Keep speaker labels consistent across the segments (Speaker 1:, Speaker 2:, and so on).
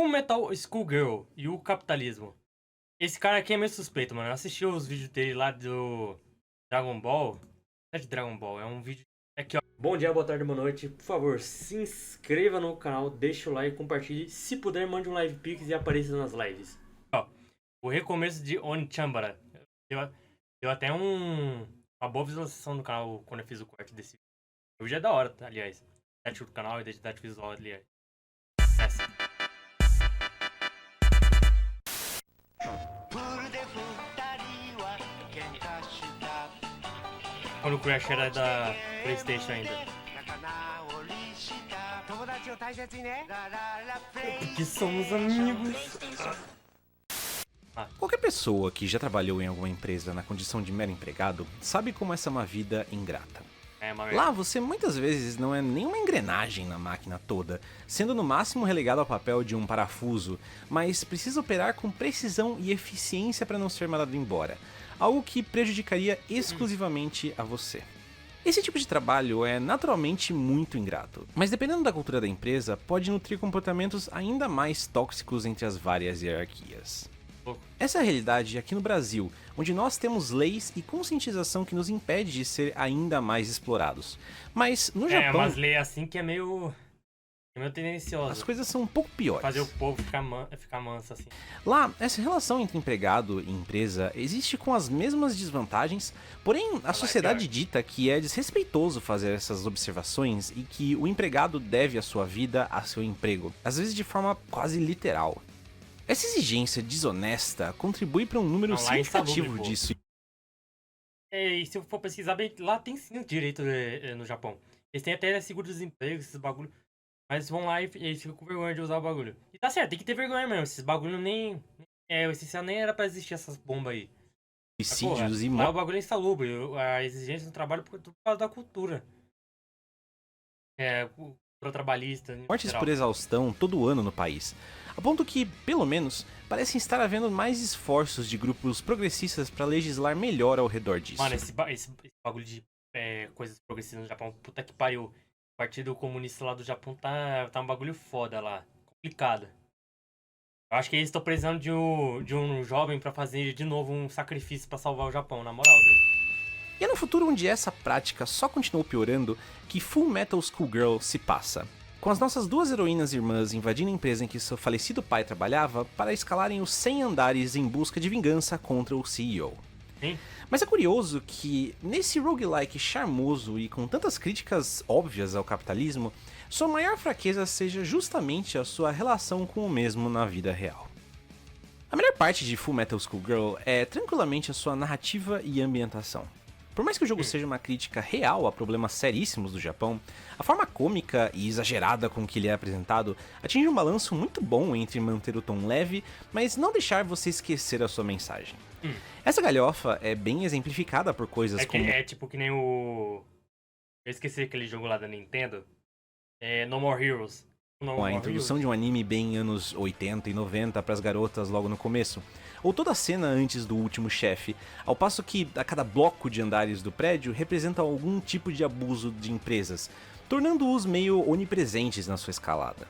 Speaker 1: O Metal Schoolgirl e o capitalismo. Esse cara aqui é meio suspeito, mano. Eu assisti os vídeos dele lá do Dragon Ball. Não é de Dragon Ball, é um vídeo. Aqui, ó. Bom dia, boa tarde, boa noite. Por favor, se inscreva no canal, deixa o like, compartilhe. Se puder, mande um live pix e apareça nas lives. Ó, o recomeço de Onchambara. Deu, deu até uma boa visualização no canal quando eu fiz o corte desse vídeo. O vídeo é da hora, tá, aliás. Sete do canal e identidade visual, aliás. Essa. Quando o Crash era da PlayStation ainda. Porque somos amigos.
Speaker 2: Qualquer pessoa que já trabalhou em alguma empresa na condição de mero empregado sabe como essa é uma vida ingrata.
Speaker 1: É, uma
Speaker 2: Lá você muitas vezes não é nenhuma engrenagem na máquina toda, sendo no máximo relegado ao papel de um parafuso, mas precisa operar com precisão e eficiência para não ser mandado embora, algo que prejudicaria exclusivamente a você. Esse tipo de trabalho é naturalmente muito ingrato, mas dependendo da cultura da empresa, pode nutrir comportamentos ainda mais tóxicos entre as várias hierarquias. Essa é a realidade aqui no Brasil, onde nós temos leis e conscientização que nos impede de ser ainda mais explorados. Mas no Japão,
Speaker 1: umas leis assim que é meio tendenciosa.
Speaker 2: as coisas são um pouco piores.
Speaker 1: Fazer o povo ficar manso assim.
Speaker 2: Lá, essa relação entre empregado e empresa existe com as mesmas desvantagens, porém a sociedade dita que é desrespeitoso fazer essas observações e que o empregado deve a sua vida a seu emprego, às vezes de forma quase literal. Essa exigência desonesta contribui para um número
Speaker 1: Não, lá é
Speaker 2: significativo
Speaker 1: insalubre, pô.
Speaker 2: disso.
Speaker 1: E se eu for pesquisar bem, lá tem sim o direito no Japão. Eles têm até seguro-desemprego, esses bagulho. Mas vão lá e eles ficam com vergonha de usar o bagulho. E tá certo, tem que ter vergonha mesmo. Esses bagulho nem. O essencial nem era pra existir essas bombas aí. Mas, porra,
Speaker 2: Suicídios e
Speaker 1: lá o bagulho é insalubre. A exigência no trabalho por causa da cultura. Cultura trabalhista. em
Speaker 2: mortes
Speaker 1: geral.
Speaker 2: por exaustão todo ano no país, a ponto que, pelo menos, parecem estar havendo mais esforços de grupos progressistas para legislar melhor ao redor disso.
Speaker 1: Mano, esse bagulho de coisas progressistas no Japão, puta que pariu. O Partido Comunista lá do Japão tá um bagulho foda lá. Complicado. Eu acho que eles estão precisando de um jovem pra fazer de novo um sacrifício pra salvar o Japão, na moral dele.
Speaker 2: E é no futuro onde essa prática só continuou piorando que Full Metal Schoolgirl se passa. Com as nossas duas heroínas irmãs invadindo a empresa em que seu falecido pai trabalhava para escalarem os 100 andares em busca de vingança contra o CEO.
Speaker 1: Sim?
Speaker 2: Mas é curioso que, nesse roguelike charmoso e com tantas críticas óbvias ao capitalismo, sua maior fraqueza seja justamente a sua relação com o mesmo na vida real. A melhor parte de Full Metal Schoolgirl é tranquilamente a sua narrativa e ambientação. Por mais que o jogo seja uma crítica real a problemas seríssimos do Japão, a forma cômica e exagerada com que ele é apresentado atinge um balanço muito bom entre manter o tom leve, mas não deixar você esquecer a sua mensagem. Essa galhofa é bem exemplificada por coisas como...
Speaker 1: É tipo que nem o... Eu esqueci aquele jogo lá da Nintendo. No More Heroes.
Speaker 2: com a introdução de um anime bem anos 80 e 90 para as garotas logo no começo, ou toda a cena antes do último chefe, ao passo que a cada bloco de andares do prédio representa algum tipo de abuso de empresas, tornando-os meio onipresentes na sua escalada.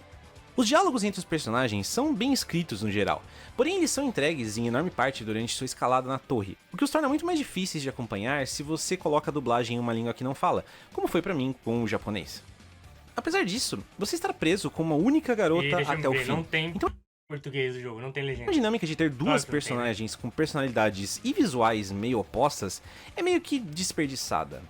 Speaker 2: Os diálogos entre os personagens são bem escritos no geral, porém eles são entregues em enorme parte durante sua escalada na torre, o que os torna muito mais difíceis de acompanhar se você coloca a dublagem em uma língua que não fala, como foi pra mim com o japonês. Apesar disso, você estará preso com uma única garota até o fim.
Speaker 1: Não tem
Speaker 2: Então,
Speaker 1: português do jogo, não tem legenda.
Speaker 2: a dinâmica de ter duas
Speaker 1: Claro que não tem, né?
Speaker 2: personagens com personalidades e visuais meio opostas é meio que desperdiçada.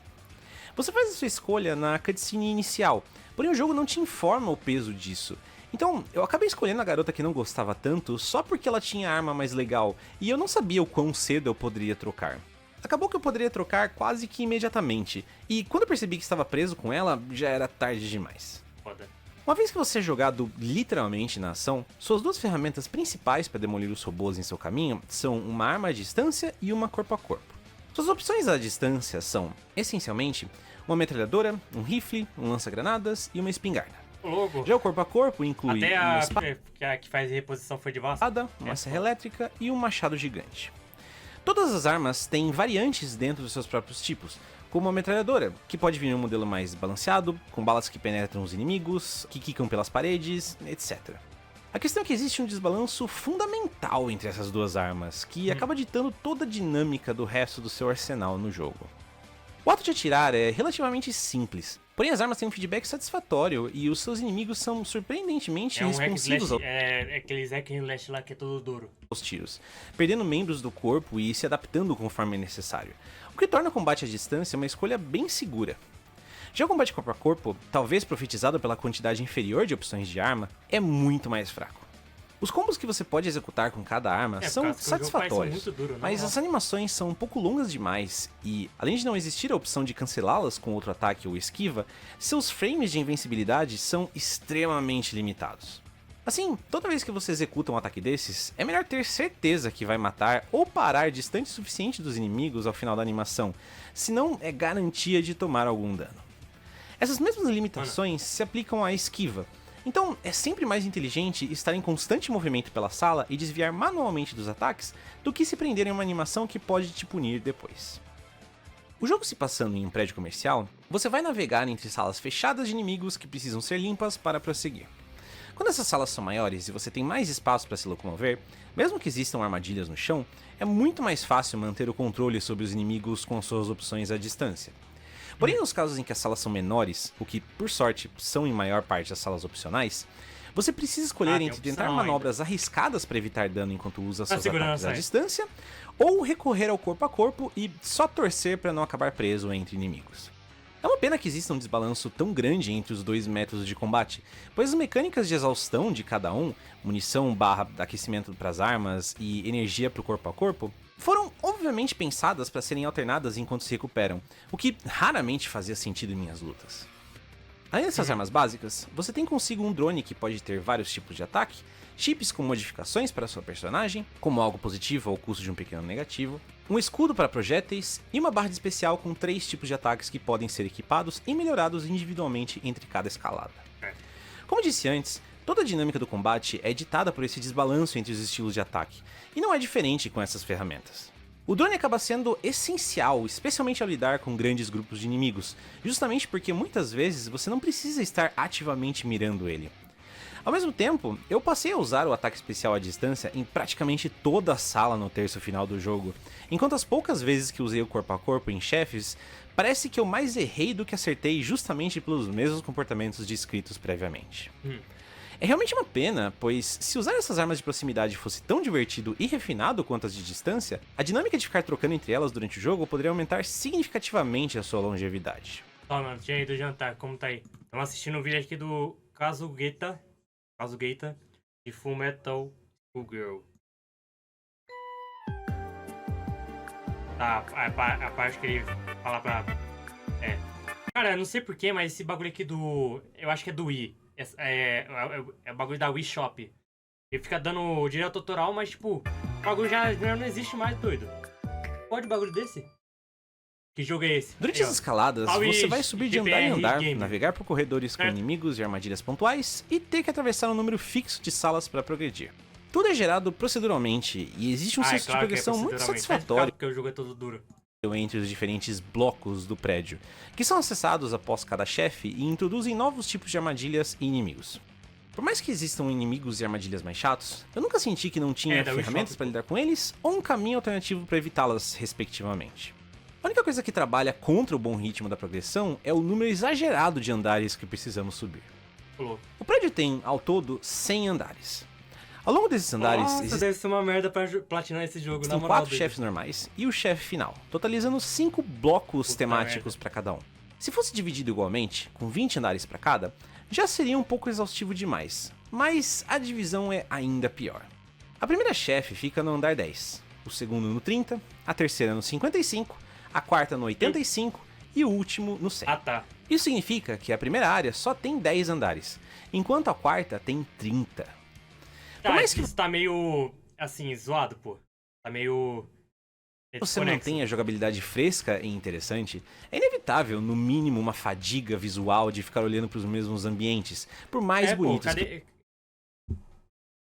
Speaker 2: Você faz a sua escolha na cutscene inicial, porém o jogo não te informa o peso disso. Então, eu acabei escolhendo a garota que não gostava tanto só porque ela tinha a arma mais legal e eu não sabia o quão cedo eu poderia trocar. Acabou que eu poderia trocar quase que imediatamente, e quando eu percebi que estava preso com ela, já era tarde demais.
Speaker 1: Foda.
Speaker 2: Uma vez que você é jogado literalmente na ação, suas duas ferramentas principais para demolir os robôs em seu caminho são uma arma à distância e uma corpo a corpo. Suas opções à distância são, essencialmente, uma metralhadora, um rifle, um lança-granadas e uma espingarda.
Speaker 1: Louco.
Speaker 2: Já o corpo a corpo inclui
Speaker 1: Até
Speaker 2: uma
Speaker 1: a
Speaker 2: espada,
Speaker 1: que faz reposição foi de vasta.
Speaker 2: uma serra elétrica e um machado gigante. Todas as armas têm variantes dentro dos seus próprios tipos, como a metralhadora, que pode vir em um modelo mais balanceado, com balas que penetram os inimigos, que quicam pelas paredes, etc. A questão é que existe um desbalanço fundamental entre essas duas armas, que acaba ditando toda a dinâmica do resto do seu arsenal no jogo. O ato de atirar é relativamente simples, porém as armas têm um feedback satisfatório e os seus inimigos são surpreendentemente responsivos
Speaker 1: aqueles hack and slash lá que é todo duro.
Speaker 2: Aos tiros, perdendo membros do corpo e se adaptando conforme é necessário, o que torna o combate à distância uma escolha bem segura. Já o combate corpo a corpo, talvez profetizado pela quantidade inferior de opções de arma, é muito mais fraco. Os combos que você pode executar com cada arma são satisfatórios, mas as animações são um pouco longas demais e, além de não existir a opção de cancelá-las com outro ataque ou esquiva, seus frames de invencibilidade são extremamente limitados. Assim, toda vez que você executa um ataque desses, é melhor ter certeza que vai matar ou parar distante o suficiente dos inimigos ao final da animação, senão é garantia de tomar algum dano. Essas mesmas limitações se aplicam à esquiva. Então, é sempre mais inteligente estar em constante movimento pela sala e desviar manualmente dos ataques do que se prender em uma animação que pode te punir depois. O jogo se passando em um prédio comercial, você vai navegar entre salas fechadas de inimigos que precisam ser limpas para prosseguir. Quando essas salas são maiores e você tem mais espaço para se locomover, mesmo que existam armadilhas no chão, é muito mais fácil manter o controle sobre os inimigos com suas opções à distância. Porém, nos casos em que as salas são menores, o que, por sorte, são em maior parte as salas opcionais, você precisa escolher entre tentar manobras arriscadas para evitar dano enquanto usa seus ataques à distância, ou recorrer ao corpo a corpo e só torcer para não acabar preso entre inimigos. É uma pena que exista um desbalanço tão grande entre os dois métodos de combate, pois as mecânicas de exaustão de cada um, munição / aquecimento para as armas e energia para o corpo a corpo, foram obviamente pensadas para serem alternadas enquanto se recuperam, o que raramente fazia sentido em minhas lutas. Além dessas armas básicas, você tem consigo um drone que pode ter vários tipos de ataque, chips com modificações para sua personagem, como algo positivo ao custo de um pequeno negativo, um escudo para projéteis e uma barra de especial com 3 tipos de ataques que podem ser equipados e melhorados individualmente entre cada escalada. Como disse antes, toda a dinâmica do combate é ditada por esse desbalanço entre os estilos de ataque, e não é diferente com essas ferramentas. O drone acaba sendo essencial, especialmente ao lidar com grandes grupos de inimigos, justamente porque muitas vezes você não precisa estar ativamente mirando ele. Ao mesmo tempo, eu passei a usar o ataque especial à distância em praticamente toda a sala no terço final do jogo, enquanto as poucas vezes que usei o corpo a corpo em chefes, parece que eu mais errei do que acertei justamente pelos mesmos comportamentos descritos previamente. É realmente uma pena, pois se usar essas armas de proximidade fosse tão divertido e refinado quanto as de distância, a dinâmica de ficar trocando entre elas durante o jogo poderia aumentar significativamente a sua longevidade.
Speaker 1: Ó, mano, tinha ido jantar, como tá aí? Estamos assistindo um vídeo aqui do Kazugeita de Fullmetal Schoolgirl. Tá, a parte que ele fala pra... Cara, eu não sei porquê, mas esse bagulho aqui do... Eu acho que é do Wii. É o bagulho da Wii Shop. Ele fica dando direito autoral, mas tipo, o bagulho já não existe mais, doido. Pode bagulho desse? Que jogo é esse?
Speaker 2: Durante as escaladas, você vai subir de andar em andar, navegar por corredores com inimigos e armadilhas pontuais e ter que atravessar um número fixo de salas para progredir. Tudo é gerado proceduralmente e existe um senso de progressão muito satisfatório
Speaker 1: porque o jogo é todo duro
Speaker 2: entre os diferentes blocos do prédio, que são acessados após cada chefe e introduzem novos tipos de armadilhas e inimigos. Por mais que existam inimigos e armadilhas mais chatos, eu nunca senti que não tinha ferramentas para lidar com eles ou um caminho alternativo para evitá-las, respectivamente. A única coisa que trabalha contra o bom ritmo da progressão é o número exagerado de andares que precisamos subir. O prédio tem, ao todo, 100 andares. Ao longo desses andares,
Speaker 1: deve ser uma merda pra platinar esse jogo,
Speaker 2: existem 4 chefes normais e o chefe final, totalizando 5 blocos temáticos para cada um. Se fosse dividido igualmente, com 20 andares para cada, já seria um pouco exaustivo demais, mas a divisão é ainda pior. A primeira chefe fica no andar 10, o segundo no 30, a terceira no 55, a quarta no 85 e o último no 100. Isso significa que a primeira área só tem 10 andares, enquanto a quarta tem 30.
Speaker 1: Tá, mas que isso tá meio, assim, zoado, pô. Tá meio...
Speaker 2: Você mantém a jogabilidade fresca e interessante, é inevitável, no mínimo, uma fadiga visual de ficar olhando pros mesmos ambientes, por mais bonitos que...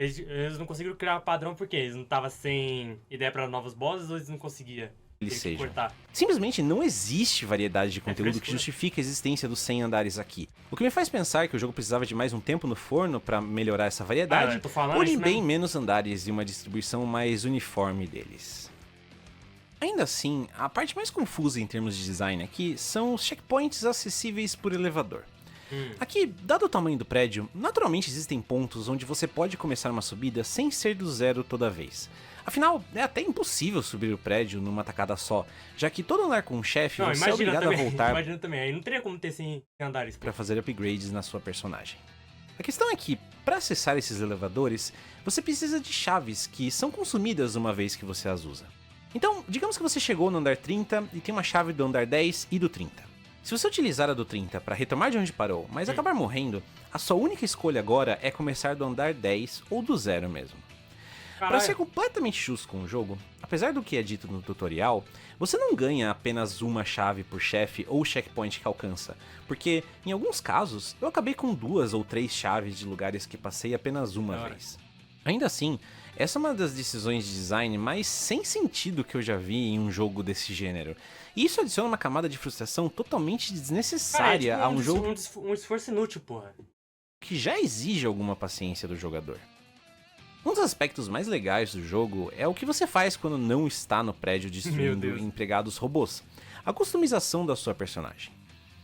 Speaker 1: Eles não conseguiram criar padrão porque eles não estavam sem ideia pra novos bosses ou eles não conseguiam
Speaker 2: Simplesmente não existe variedade de conteúdo que justifique a existência dos 100 andares aqui. O que me faz pensar que o jogo precisava de mais um tempo no forno para melhorar essa variedade,
Speaker 1: eu tô falando
Speaker 2: ou de
Speaker 1: isso
Speaker 2: bem
Speaker 1: mesmo.
Speaker 2: menos andares e uma distribuição mais uniforme deles. Ainda assim, a parte mais confusa em termos de design aqui são os checkpoints acessíveis por elevador. Aqui, dado o tamanho do prédio, naturalmente existem pontos onde você pode começar uma subida sem ser do zero toda vez. Afinal, é até impossível subir o prédio numa tacada só, já que todo andar com um chefe
Speaker 1: Não,
Speaker 2: você é
Speaker 1: imagina
Speaker 2: obrigado a
Speaker 1: também,
Speaker 2: voltar
Speaker 1: imagina também. Aí não teria como ter 100 andares, pô.
Speaker 2: para fazer upgrades na sua personagem. A questão é que, para acessar esses elevadores, você precisa de chaves que são consumidas uma vez que você as usa. Então, digamos que você chegou no andar 30 e tem uma chave do andar 10 e do 30. Se você utilizar a do 30 para retomar de onde parou, mas acabar morrendo, a sua única escolha agora é começar do andar 10 ou do 0 mesmo. Para ser completamente justo com o jogo, apesar do que é dito no tutorial, você não ganha apenas uma chave por chefe ou checkpoint que alcança, porque, em alguns casos, eu acabei com 2 ou 3 chaves de lugares que passei apenas uma vez. Ainda assim, essa é uma das decisões de design mais sem sentido que eu já vi em um jogo desse gênero, e isso adiciona uma camada de frustração totalmente desnecessária a um jogo
Speaker 1: Um esforço inútil, porra.
Speaker 2: que já exige alguma paciência do jogador. Um dos aspectos mais legais do jogo é o que você faz quando não está no prédio destruindo empregados robôs, a customização da sua personagem.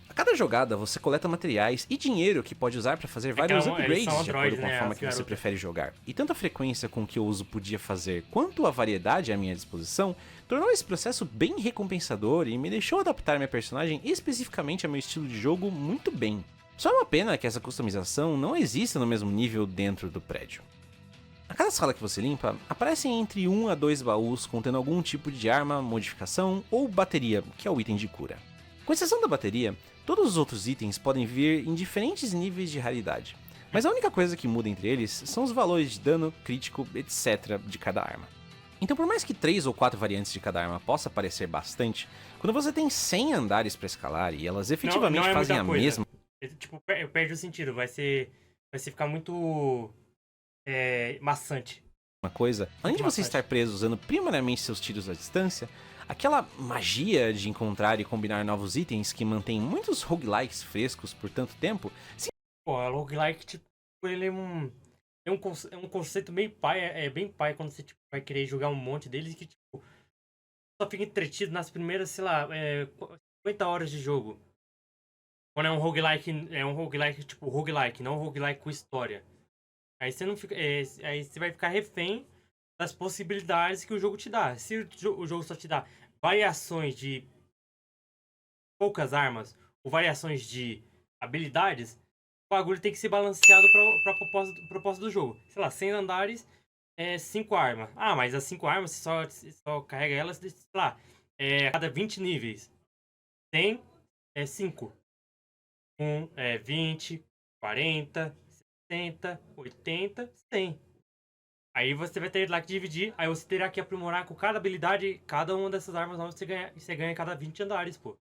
Speaker 2: A cada jogada você coleta materiais e dinheiro que pode usar para fazer vários upgrades de acordo com a forma que você prefere jogar. E tanto a frequência com que eu uso podia fazer quanto a variedade à minha disposição tornou esse processo bem recompensador e me deixou adaptar minha personagem especificamente ao meu estilo de jogo muito bem. Só é uma pena que essa customização não exista no mesmo nível dentro do prédio. A cada sala que você limpa, aparecem entre 1 a 2 baús contendo algum tipo de arma, modificação ou bateria, que é o item de cura. Com exceção da bateria, todos os outros itens podem vir em diferentes níveis de raridade, mas a única coisa que muda entre eles são os valores de dano, crítico, etc. de cada arma. Então por mais que 3 ou 4 variantes de cada arma possa parecer bastante, quando você tem 100 andares para escalar e elas efetivamente
Speaker 1: não é
Speaker 2: fazem a
Speaker 1: muita coisa.
Speaker 2: mesma
Speaker 1: Tipo, perde o sentido, vai ficar muito maçante.
Speaker 2: uma coisa, além de você estar preso usando primariamente seus tiros à distância, aquela magia de encontrar e combinar novos itens que mantém muitos roguelikes frescos por tanto tempo,
Speaker 1: Pô, o roguelike, tipo, ele é um conceito meio pai, bem pai quando você tipo, vai querer jogar um monte deles que, tipo, só fica entretido nas primeiras, sei lá, 50 horas de jogo. Quando é um roguelike tipo roguelike, não um roguelike com história. Aí você não fica. Aí você vai ficar refém das possibilidades que o jogo te dá. Se o jogo só te dá variações de poucas armas ou variações de habilidades, o bagulho tem que ser balanceado pra proposta do jogo. Sei lá, 100 andares, 5 armas. Ah, mas as 5 armas você só carrega elas, sei lá, a cada 20 níveis. 100 é 5. 20, 40, 60, 80, 100. Aí você vai ter lá que dividir, aí você terá que aprimorar com cada habilidade, cada uma dessas armas novas você ganha cada 20 andares, pô. O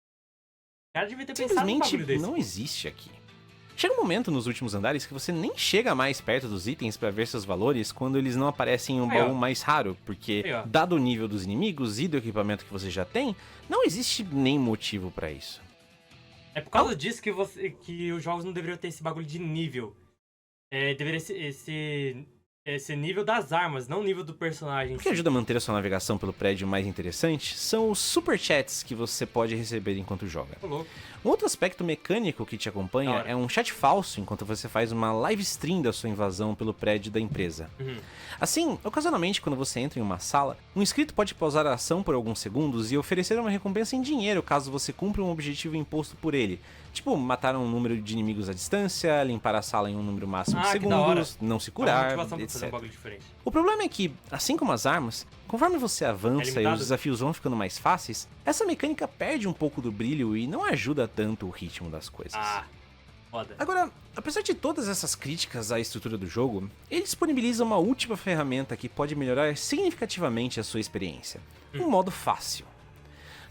Speaker 1: cara devia ter pensado num
Speaker 2: simplesmente
Speaker 1: bagulho desse,
Speaker 2: não
Speaker 1: pô.
Speaker 2: existe aqui. Chega um momento nos últimos andares que você nem chega mais perto dos itens para ver seus valores quando eles não aparecem em um baú mais raro, porque, dado o nível dos inimigos e do equipamento que você já tem, não existe nem motivo para isso.
Speaker 1: É por causa disso que os jogos não deveriam ter esse bagulho de nível. Deveria ser esse nível das armas, não o nível do personagem.
Speaker 2: O que ajuda a manter a sua navegação pelo prédio mais interessante são os super chats que você pode receber enquanto joga. Um outro aspecto mecânico que te acompanha é um chat falso enquanto você faz uma live stream da sua invasão pelo prédio da empresa. Assim, ocasionalmente quando você entra em uma sala, um inscrito pode pausar a ação por alguns segundos e oferecer uma recompensa em dinheiro caso você cumpra um objetivo imposto por ele. Tipo, matar um número de inimigos à distância, limpar a sala em um número máximo de segundos, não se curar, etc. O problema é que, assim como as armas, conforme você avança e os desafios vão ficando mais fáceis, essa mecânica perde um pouco do brilho e não ajuda tanto o ritmo das coisas.
Speaker 1: Foda.
Speaker 2: Agora, apesar de todas essas críticas à estrutura do jogo, ele disponibiliza uma última ferramenta que pode melhorar significativamente a sua experiência. Um modo fácil.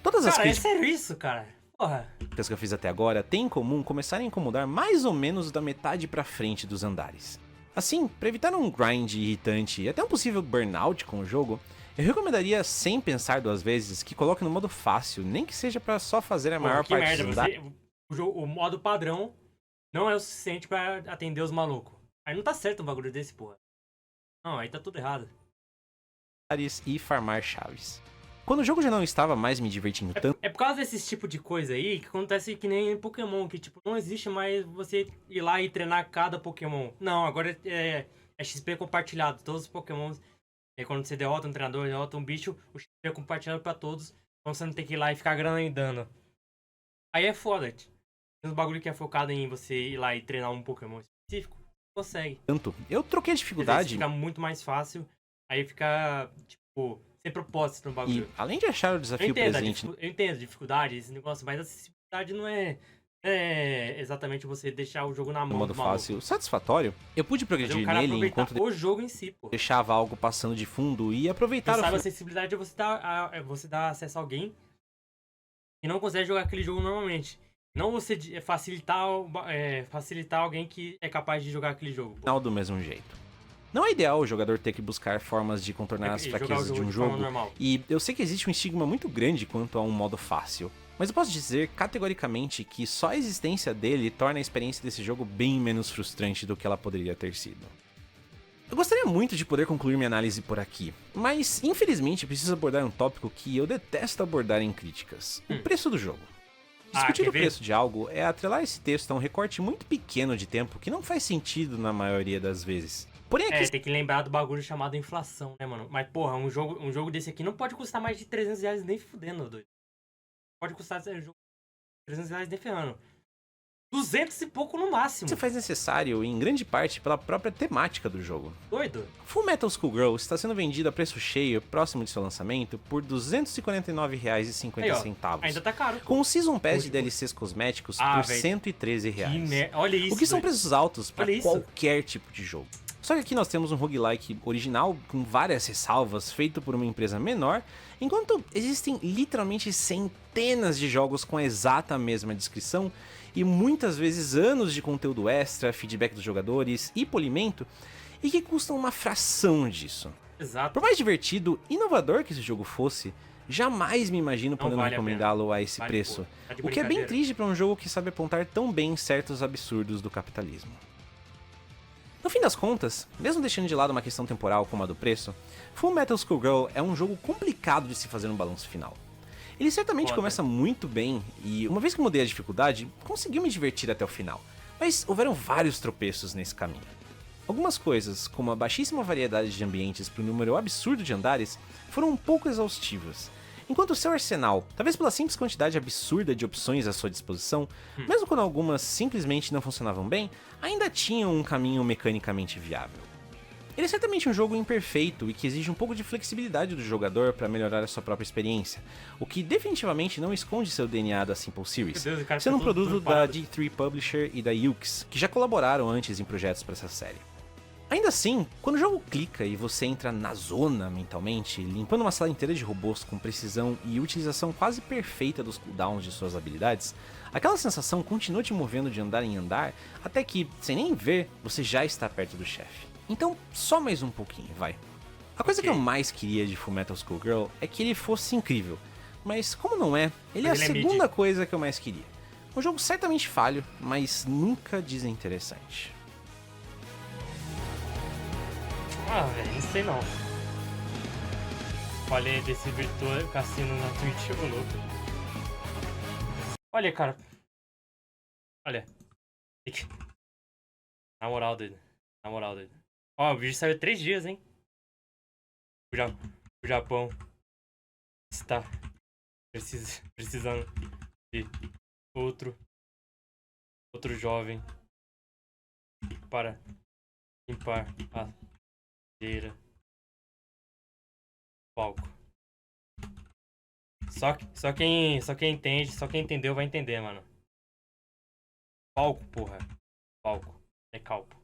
Speaker 2: Todas as críticas...
Speaker 1: é sério isso, cara? Porra.
Speaker 2: Que eu fiz até agora têm em comum começar a incomodar mais ou menos da metade pra frente dos andares. Assim, para evitar um grind irritante e até um possível burnout com o jogo, eu recomendaria, sem pensar duas vezes, que coloque no modo fácil, nem que seja pra só fazer a maior parte dos andares.
Speaker 1: O modo padrão não é o suficiente pra atender os malucos. Aí não tá certo um bagulho desse, porra. Não, aí tá tudo errado.
Speaker 2: E farmar chaves. Quando o jogo já não estava mais me divertindo tanto,
Speaker 1: É por causa desses tipo de coisa aí que acontece que nem em Pokémon, que tipo, não existe mais você ir lá e treinar cada Pokémon. Não, agora é XP compartilhado. Todos os Pokémons, quando você derrota um treinador, derrota um bicho, o XP é compartilhado pra todos. Então você não tem que ir lá e ficar grindando. Aí é foda. Tem uns bagulho que é focado em você ir lá e treinar um Pokémon específico, consegue.
Speaker 2: eu troquei a
Speaker 1: Às vezes
Speaker 2: dificuldade
Speaker 1: fica muito mais fácil, aí fica, tipo, sem propósito no
Speaker 2: e,
Speaker 1: bagulho.
Speaker 2: além de achar o desafio presente
Speaker 1: Eu entendo a dificuldade, esse negócio, mas a acessibilidade não é exatamente você deixar o jogo na
Speaker 2: no
Speaker 1: mão
Speaker 2: modo
Speaker 1: do maluco.
Speaker 2: fácil satisfatório, eu pude
Speaker 1: Fazer o
Speaker 2: progredir
Speaker 1: cara
Speaker 2: nele
Speaker 1: aproveitar
Speaker 2: enquanto
Speaker 1: o jogo em si, pô.
Speaker 2: deixava algo passando de fundo e aproveitar
Speaker 1: Quem
Speaker 2: o
Speaker 1: sabe a
Speaker 2: fim.
Speaker 1: acessibilidade é você dar acesso a alguém que não consegue jogar aquele jogo normalmente. Não você facilitar alguém que é capaz de jogar aquele jogo, pô.
Speaker 2: Final do mesmo jeito. Não é ideal o jogador ter que buscar formas de contornar as
Speaker 1: E jogar o
Speaker 2: fraquezas de um
Speaker 1: forma
Speaker 2: jogo,
Speaker 1: normal.
Speaker 2: e eu sei que existe um estigma muito grande quanto a um modo fácil, mas eu posso dizer categoricamente que só a existência dele torna a experiência desse jogo bem menos frustrante do que ela poderia ter sido. Eu gostaria muito de poder concluir minha análise por aqui, mas infelizmente preciso abordar um tópico que eu detesto abordar em críticas: o preço do jogo. Discutir
Speaker 1: quer
Speaker 2: o
Speaker 1: ver?
Speaker 2: preço de algo é atrelar esse texto a um recorte muito pequeno de tempo que não faz sentido na maioria das vezes. Porém, aqui
Speaker 1: Tem que lembrar do bagulho chamado inflação, né, mano? Mas, porra, um jogo desse aqui não pode custar mais de 300 reais nem fudendo, doido. Pode custar jogo 300 reais nem ferrando. 200 e pouco no máximo.
Speaker 2: se faz necessário, em grande parte, pela própria temática do jogo.
Speaker 1: Doido.
Speaker 2: Fullmetal Skullgirl está sendo vendido a preço cheio, próximo de seu lançamento, por R$
Speaker 1: Aí, ó,
Speaker 2: 249,50.
Speaker 1: ainda tá caro.
Speaker 2: Com o Season Pass de
Speaker 1: Muito
Speaker 2: DLCs cosméticos por
Speaker 1: velho.
Speaker 2: R$ 113.
Speaker 1: Olha isso,
Speaker 2: O que são
Speaker 1: doido.
Speaker 2: preços altos para
Speaker 1: Olha isso.
Speaker 2: qualquer tipo de jogo. Só que aqui nós temos um roguelike original com várias ressalvas, feito por uma empresa menor, enquanto existem literalmente centenas de jogos com a exata mesma descrição e muitas vezes anos de conteúdo extra, feedback dos jogadores e polimento, e que custam uma fração disso.
Speaker 1: Exato.
Speaker 2: Por mais divertido e inovador que esse jogo fosse, jamais me imagino podendo
Speaker 1: vale a
Speaker 2: recomendá-lo a esse
Speaker 1: Vale,
Speaker 2: preço,
Speaker 1: pô. Tá de
Speaker 2: o que é bem
Speaker 1: brincadeira.
Speaker 2: triste para um jogo que sabe apontar tão bem certos absurdos do capitalismo. No fim das contas, mesmo deixando de lado uma questão temporal como a do preço, Fullmetal Skullgirl é um jogo complicado de se fazer um balanço final. Ele certamente
Speaker 1: Foda.
Speaker 2: começa muito bem e, uma vez que mudei a dificuldade, conseguiu me divertir até o final, mas houveram vários tropeços nesse caminho. Algumas coisas, como a baixíssima variedade de ambientes para o número absurdo de andares, foram um pouco exaustivas, enquanto o seu arsenal, talvez pela simples quantidade absurda de opções à sua disposição, mesmo quando algumas simplesmente não funcionavam bem, ainda tinham um caminho mecanicamente viável. Ele é certamente um jogo imperfeito e que exige um pouco de flexibilidade do jogador para melhorar a sua própria experiência, o que definitivamente não esconde seu DNA da Simple Series,
Speaker 1: Meu Deus, o cara
Speaker 2: sendo um
Speaker 1: tá todo
Speaker 2: produto da
Speaker 1: parado.
Speaker 2: D3 Publisher e da Yuke's, que já colaboraram antes em projetos para essa série. Ainda assim, quando o jogo clica e você entra na zona mentalmente, limpando uma sala inteira de robôs com precisão e utilização quase perfeita dos cooldowns de suas habilidades, aquela sensação continua te movendo de andar em andar, até que, sem nem ver, você já está perto do chefe. Então, só mais um pouquinho, vai. A coisa que eu mais queria de Fullmetal Skullgirl é que ele fosse incrível, mas como não é, ele é a
Speaker 1: Mas ele é
Speaker 2: segunda
Speaker 1: mid.
Speaker 2: coisa que eu mais queria. Um jogo certamente falho, mas nunca desinteressante.
Speaker 1: Velho, não sei não. Falei desse virtual cassino na Twitch, ô louco. Olha, cara. Olha. Na moral, doido. Na moral, doido. Ó, o vídeo saiu 3 dias, hein? O Japão está precisando de outro jovem para limpar a sujeira do palco. Só quem entende, só quem entendeu vai entender, mano. Palco, porra. Palco. É calpo.